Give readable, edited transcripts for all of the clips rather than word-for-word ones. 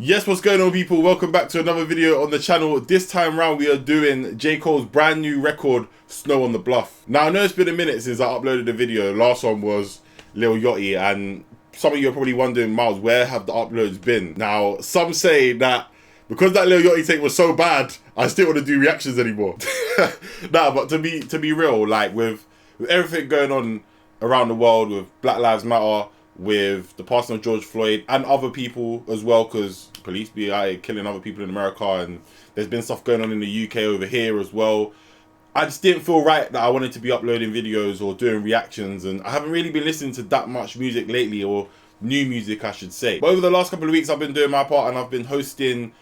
Yes, what's going on, people? Welcome back to another video on the channel. This time round we are doing J.Cole's brand new record, Snow on the Bluff. Now, I know it's been a minute since I uploaded the video. Last one was Lil Yachty, and some of you are probably wondering, Myles, where have the uploads been? Now, some say that because that Lil Yachty take was so bad, I still want to do reactions anymore. Nah, but to be real, like with everything going on around the world, with Black Lives Matter, with the passing of George Floyd and other people as well, because police be out here killing other people in America, and there's been stuff going on in the UK over here as well. I just didn't feel right that I wanted to be uploading videos or doing reactions, and I haven't really been listening to that much music lately, or new music I should say. But over the last couple of weeks I've been doing my part, and I've been hosting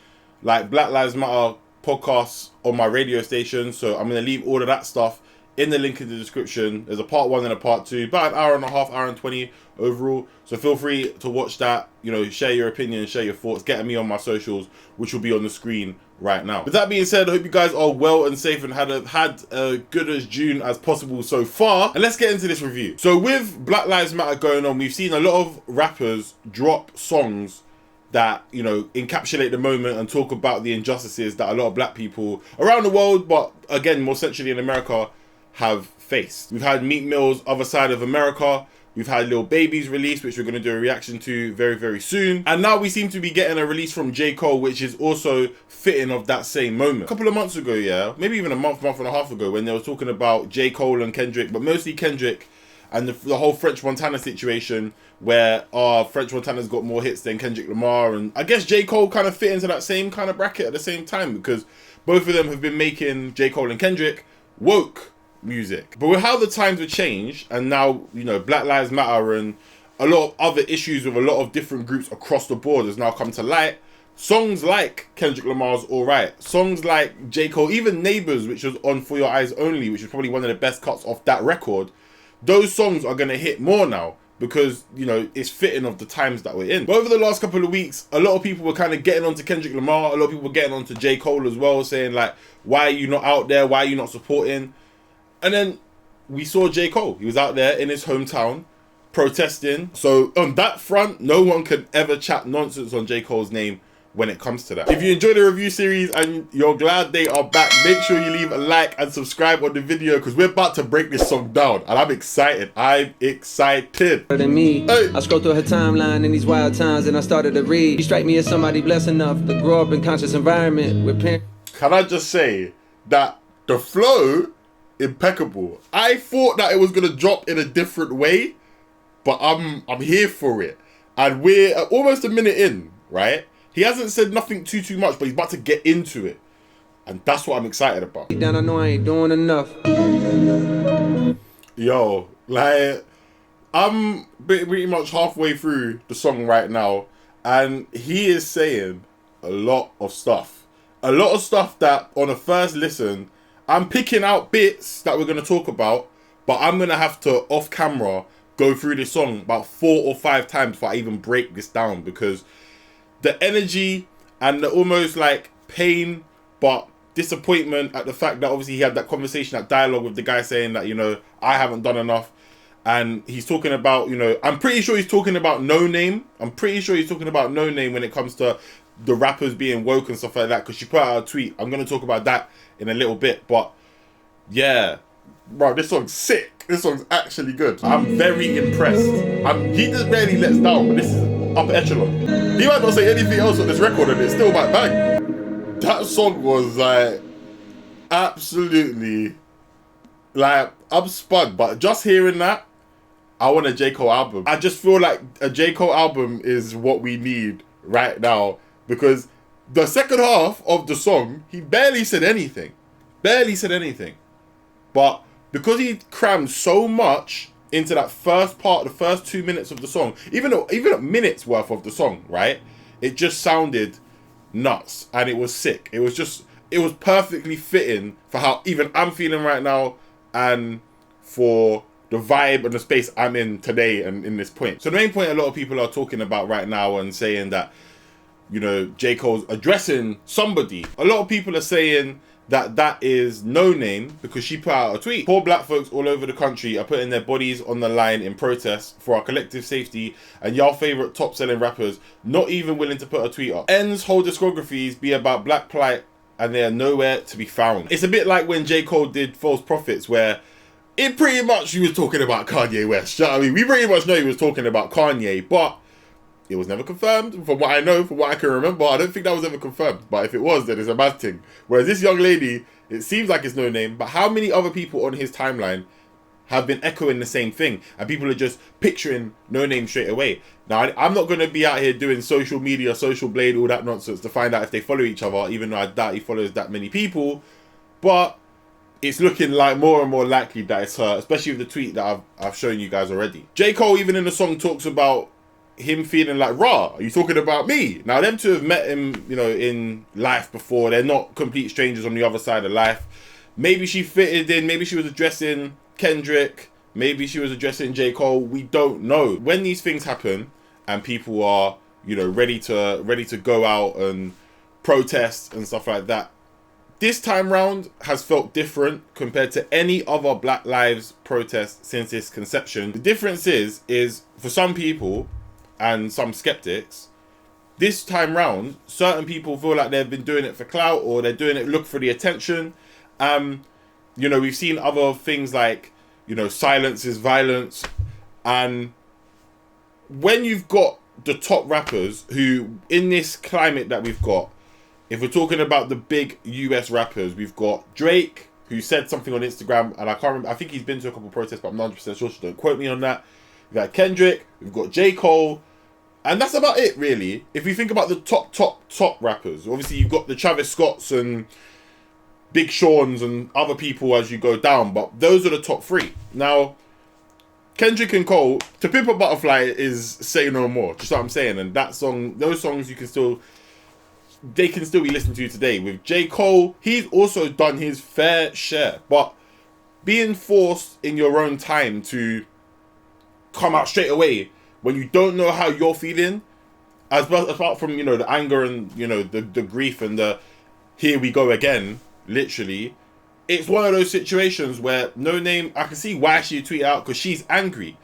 like Black Lives Matter podcasts on my radio station, so I'm going to leave all of that stuff in the link in the description. There's a part 1 and a part 2, about an hour and a half, hour and 20 overall. So feel free to watch that, you know, share your opinion, share your thoughts, get me on my socials, which will be on the screen right now. With that being said, I hope you guys are well and safe and had a good as June as possible so far. And let's get into this review. So with Black Lives Matter going on, we've seen a lot of rappers drop songs that, you know, encapsulate the moment and talk about the injustices that a lot of black people around the world, but again, more centrally in America, have faced. We've had Meek Mill's Other Side of America. We've had Lil Baby's release, which we're going to do a reaction to very, very soon. And now we seem to be getting a release from J.Cole, which is also fitting of that same moment. A couple of months ago, yeah, maybe even a month and a half ago, when they were talking about J.Cole and Kendrick, but mostly Kendrick, and the whole French Montana situation, where French Montana's got more hits than Kendrick Lamar, and I guess J.Cole kind of fit into that same kind of bracket at the same time, because both of them have been making, J.Cole and Kendrick, woke music. But with how the times have changed, and now, you know, Black Lives Matter and a lot of other issues with a lot of different groups across the board has now come to light, songs like Kendrick Lamar's Alright, songs like J. Cole, even Neighbours, which was on For Your Eyes Only, which is probably one of the best cuts off that record, those songs are going to hit more now, because, you know, it's fitting of the times that we're in. But over the last couple of weeks, a lot of people were kind of getting onto Kendrick Lamar, a lot of people were getting onto J. Cole as well, saying like, why are you not out there, why are you not supporting? And then we saw J. Cole. He was out there in his hometown protesting. So on that front, no one can ever chat nonsense on J. Cole's name when it comes to that. If you enjoyed the review series and you're glad they are back, make sure you leave a like and subscribe on the video, because we're about to break this song down, and I'm excited. I'm excited. Than me. Hey. I scrolled through her timeline in these wild times, and I started to read. You strike me as somebody blessed enough to grow up in conscious environment with parents. Can I just say that the flow, impeccable. I thought that it was gonna drop in a different way, but I'm here for it. And we're almost a minute in, right? He hasn't said nothing too much, but he's about to get into it, and that's what I'm excited about. Down, I know I ain't doing enough. Yo, like, I'm pretty much halfway through the song right now, and he is saying a lot of stuff that on a first listen, I'm picking out bits that we're going to talk about, but I'm going to have to, off camera, go through this song about 4 or 5 times before I even break this down, because the energy and the almost like pain but disappointment at the fact that obviously he had that conversation, that dialogue with the guy saying that, you know, I haven't done enough. And he's talking about, you know, I'm pretty sure he's talking about Noname. I'm pretty sure he's talking about Noname when it comes to the rappers being woke and stuff like that, because she put out a tweet. I'm going to talk about that in a little bit, but yeah, bro, this song's sick. This song's actually good. I'm very impressed. He just barely lets down, but this is upper echelon. He might not say anything else on this record and it still might bang. That song was like absolutely, like, I'm spun, but just hearing that, I want a J. Cole album. I just feel like a J. Cole album is what we need right now, because the second half of the song, he barely said anything. But because he crammed so much into that first part, the first 2 minutes of the song, even a minute's worth of the song, right? It just sounded nuts, and it was sick. It was perfectly fitting for how even I'm feeling right now, and for the vibe and the space I'm in today and in this point. So the main point a lot of people are talking about right now and saying that, you know, J. Cole's addressing somebody. A lot of people are saying that is Noname because she put out a tweet. Poor black folks all over the country are putting their bodies on the line in protest for our collective safety, and y'all favourite top-selling rappers not even willing to put a tweet up. N's whole discographies be about black plight and they are nowhere to be found. It's a bit like when J.Cole did False Prophets, where it pretty much he was talking about Kanye West. You know what I mean? We pretty much know he was talking about Kanye, but it was never confirmed. From what I know, from what I can remember, I don't think that was ever confirmed. But if it was, then it's a bad thing. Whereas this young lady, it seems like it's Noname, but how many other people on his timeline have been echoing the same thing? And people are just picturing Noname straight away. Now, I'm not going to be out here doing social media, social blade, all that nonsense to find out if they follow each other, even though I doubt he follows that many people. But it's looking like more and more likely that it's her, especially with the tweet that I've shown you guys already. J. Cole, even in the song, talks about him feeling like, rah, are you talking about me? Now, them two have met him, you know, in life before. They're not complete strangers on the other side of life. Maybe she fitted in, maybe she was addressing Kendrick, maybe she was addressing J. Cole. We don't know. When these things happen and people are, you know, ready to go out and protest and stuff like that, this time round has felt different compared to any other Black Lives protest since its conception. The difference is for some people and some skeptics, this time round, certain people feel like they've been doing it for clout, or they're doing it look for the attention. You know, we've seen other things like, you know, silence is violence. And when you've got the top rappers who, in this climate that we've got, if we're talking about the big US rappers, we've got Drake, who said something on Instagram, and I can't remember, I think he's been to a couple of protests, but I'm not 100% sure, so don't quote me on that. We've got Kendrick, we've got J. Cole, and that's about it, really. If we think about the top rappers, obviously you've got the Travis Scotts and Big Sean's and other people as you go down, but those are the top three. Now, Kendrick and Cole, To Pimp a Butterfly is Say No More, just what I'm saying, and that song, those songs they can still be listened to today. With J. Cole, he's also done his fair share, but being forced in your own time to come out straight away when you don't know how you're feeling, apart from, you know, the anger and, you know, the grief and the here we go again, literally, it's one of those situations where Noname, I can see why she tweeted out, because she's angry.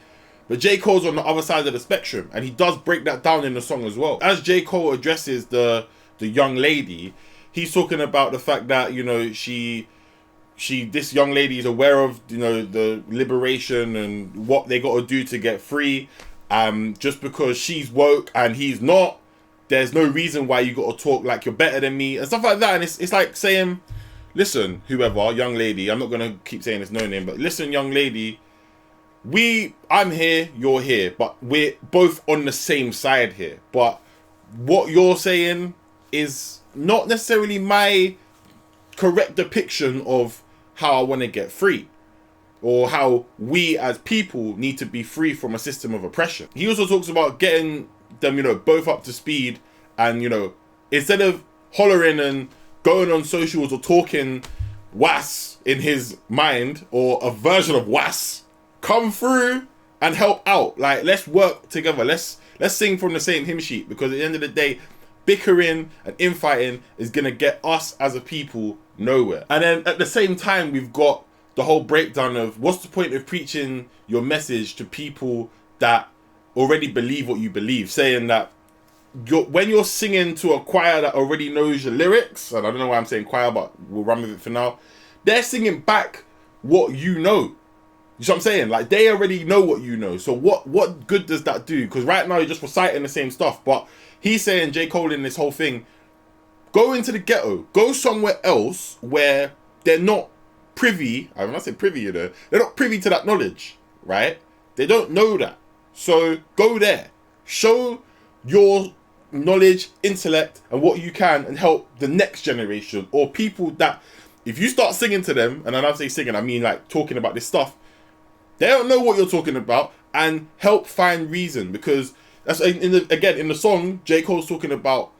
But J. Cole's on the other side of the spectrum, and he does break that down in the song as well. As J. Cole addresses the young lady, he's talking about the fact that, you know, this young lady is aware of, you know, the liberation and what they got to do to get free. Just because she's woke and he's not, there's no reason why you got to talk like you're better than me and stuff like that. And it's like saying, listen, whoever, young lady, I'm not going to keep saying it's no name, but listen, young lady, I'm here, you're here, but we're both on the same side here. But what you're saying is not necessarily my correct depiction of how I want to get free, or how we as people need to be free from a system of oppression. He also talks about getting them, you know, both up to speed, and, you know, instead of hollering and going on socials or talking was in his mind, or a version of was, come through and help out. Like, let's work together. Let's sing from the same hymn sheet, because at the end of the day, bickering and infighting is going to get us as a people nowhere. And then at the same time, we've got the whole breakdown of what's the point of preaching your message to people that already believe what you believe, saying that when you're singing to a choir that already knows your lyrics, and I don't know why I'm saying choir, but we'll run with it for now, they're singing back what you know. You know what I'm saying? Like, they already know what you know. So what good does that do? Because right now you're just reciting the same stuff. But he's saying, J. Cole, in this whole thing, go into the ghetto. Go somewhere else where they're not privy. I'm not saying privy, you know. They're not privy to that knowledge, right? They don't know that. So go there. Show your knowledge, intellect, and what you can, and help the next generation, or people that, if you start singing to them, and when I say singing, I mean like talking about this stuff, they don't know what you're talking about, and help find reason. Because that's in the song, J. Cole's talking about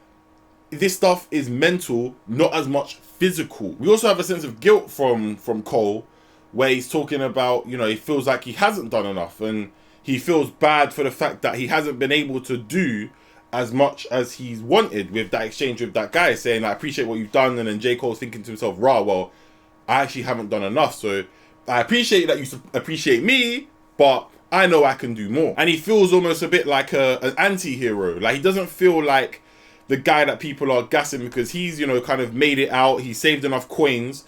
this stuff is mental, not as much physical. We also have a sense of guilt from Cole, where he's talking about, you know, he feels like he hasn't done enough, and he feels bad for the fact that he hasn't been able to do as much as he's wanted with that exchange with that guy, saying, I appreciate what you've done. And then J. Cole's thinking to himself, rah, well, I actually haven't done enough. So I appreciate that you appreciate me, but I know I can do more. And he feels almost a bit like an anti-hero. Like, he doesn't feel like the guy that people are gassing because he's, you know, kind of made it out. He saved enough coins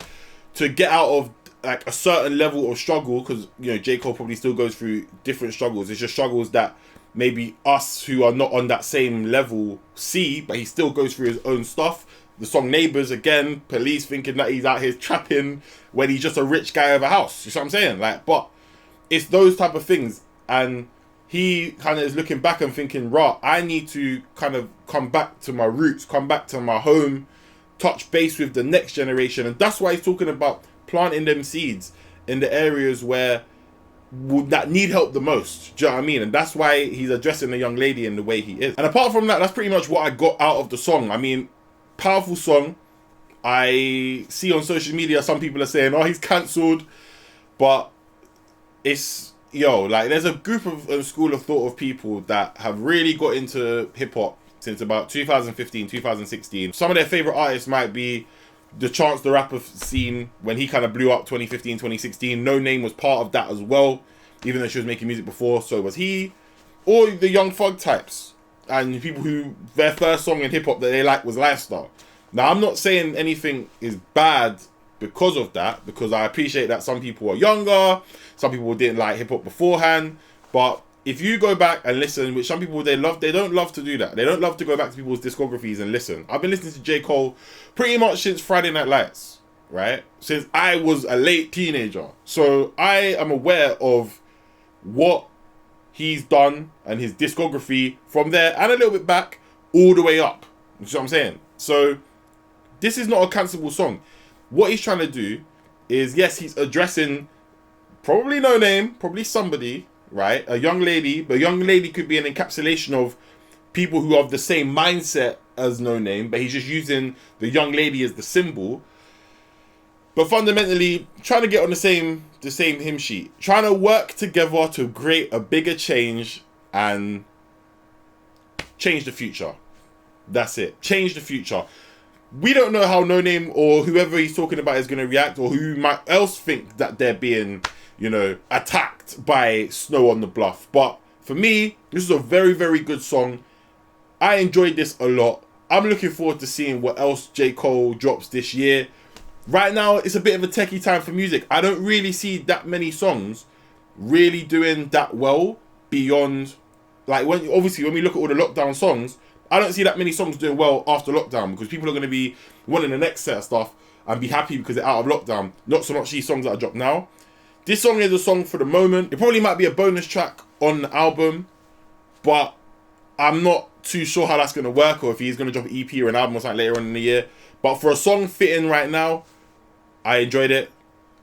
to get out of like a certain level of struggle, because, you know, J. Cole probably still goes through different struggles. It's just struggles that maybe us who are not on that same level see, but he still goes through his own stuff. The song Neighbours, again, police thinking that he's out here trapping when he's just a rich guy with a house. You see what I'm saying? Like, but it's those type of things. And he kind of is looking back and thinking, rah, I need to kind of come back to my roots, come back to my home, touch base with the next generation. And that's why he's talking about planting them seeds in the areas where that need help the most. Do you know what I mean? And that's why he's addressing the young lady in the way he is. And apart from that, that's pretty much what I got out of the song. I mean, powerful song. I see on social media some people are saying, oh, he's cancelled, but it's, yo, like, there's a group of a school of thought of people that have really got into hip-hop since about 2015, 2016. Some of their favorite artists might be the Chance the Rapper scene when he kind of blew up 2015, 2016. Noname was part of that as well, even though she was making music before, so was he. Or the Young Thug types and people who their first song in hip-hop that they liked was Lifestyle. Now, I'm not saying anything is bad because of that, because I appreciate that some people are younger, some people didn't like hip-hop beforehand, but if you go back and listen, which some people they don't love to do that. They don't love to go back to people's discographies and listen. I've been listening to J. Cole pretty much since Friday Night Lights, right? Since I was a late teenager. So I am aware of what he's done and his discography from there and a little bit back all the way up. You see what I'm saying? So this is not a cancelable song. What he's trying to do is, yes, he's addressing probably Noname, probably somebody, right? A young lady, but a young lady could be an encapsulation of people who have the same mindset as Noname, but he's just using the young lady as the symbol. But fundamentally, trying to get on the same hymn sheet, trying to work together to create a bigger change and change the future. That's it. Change the future. We don't know how Noname or whoever he's talking about is going to react, or who might else think that they're being, you know, attacked by Snow on the Bluff. But for me, this is a very, very good song. I enjoyed this a lot. I'm looking forward to seeing what else J. Cole drops this year. Right now, it's a bit of a techie time for music. I don't really see that many songs really doing that well beyond, like, when we look at all the lockdown songs, I don't see that many songs doing well after lockdown, because people are going to be wanting the next set of stuff and be happy because they're out of lockdown. Not so much these songs that are dropped now. This song is a song for the moment. It probably might be a bonus track on the album, but I'm not too sure how that's going to work, or if he's going to drop an EP or an album or something later on in the year. But for a song fitting right now, I enjoyed it.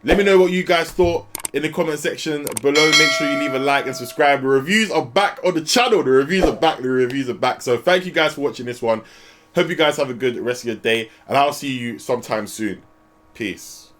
Let me know what you guys thought in the comment section below. Make sure you leave a like and subscribe. The reviews are back on the channel. The reviews are back. So thank you guys for watching this one. Hope you guys have a good rest of your day, and I'll see you sometime soon. Peace.